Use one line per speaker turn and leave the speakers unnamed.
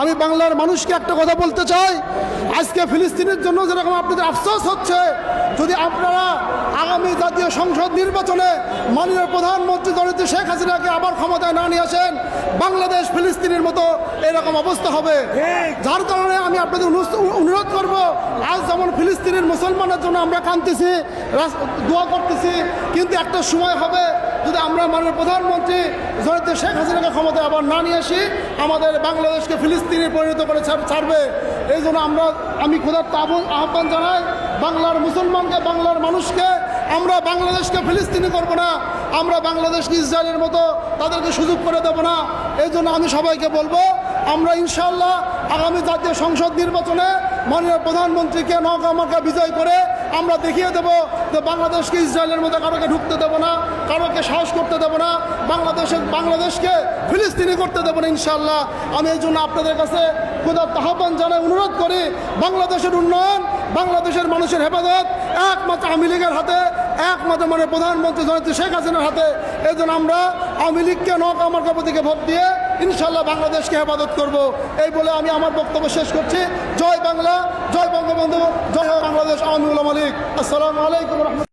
আমি বাংলার মানুষকে একটা কথা বলতে চাই, আজকে ফিলিস্তিনের জন্য যেরকম আপনাদের আফসোস হচ্ছে, যদি আপনারা আগামী জাতীয় সংসদ নির্বাচনে মাননীয় প্রধানমন্ত্রী জননেত্রী শেখ হাসিনাকে আবার ক্ষমতায় না নিয়ে আসেন, বাংলাদেশ ফিলিস্তিনের মতো এরকম অবস্থা হবে। যার কারণে আমি আপনাদের অনুরোধ করব, আজ যেমন ফিলিস্তিনের মুসলমানের জন্য আমরা কাঁদতেছি, দোয়া করতেছি, কিন্তু একটা সময় হবে যদি আমরা মাননীয় প্রধানমন্ত্রী জননেত্রী শেখ হাসিনাকে ক্ষমতায় আবার না নিয়ে আসি, আমাদের বাংলাদেশকে ফিলিস্তিনে পরিণত করে ছাড়বে। এই জন্য আমি খোদার আহ্বান জানাই বাংলার মুসলমানকে, বাংলার মানুষকে, আমরা বাংলাদেশকে ফিলিস্তিনি করব না, আমরা বাংলাদেশকে ইসরায়েলের মতো তাদেরকে সুযোগ করে দেব না। এই জন্য আমি সবাইকে বলবো, আমরা ইনশাআল্লাহ আগামী জাতীয় সংসদ নির্বাচনে মাননীয় প্রধানমন্ত্রীকে নৌকামার্কা বিজয় করে আমরা দেখিয়ে দেব যে বাংলাদেশকে ইসরায়েলের মতো কারোকে ঢুকতে দেব না, কারোকে সাহস করতে দেব না, বাংলাদেশকে ফিলিস্তিনি করতে দেব না ইনশাআল্লাহ। আমি এই জন্য আপনাদের কাছে খোদার আহ্বান জানাই, অনুরোধ করি, বাংলাদেশের উন্নয়ন, বাংলাদেশের মানুষের হেফাজত একমাত্র আওয়ামী লীগের হাতে, একমাত্র মানে প্রধানমন্ত্রী জননেত্রী শেখ হাসিনার হাতে। এই জন্য আমরা আওয়ামী লীগকে নৌকামার্কা প্রতীকে ভোট দিয়ে ইনশাআল্লাহ বাংলাদেশকে হেফাজত করব। এই বলে আমি আমার বক্তব্য শেষ করছি। জয় বাংলা, জয় বঙ্গবন্ধু, জয় বাংলাদেশ আওয়ামী লীগ। আসসালামু আলাইকুম।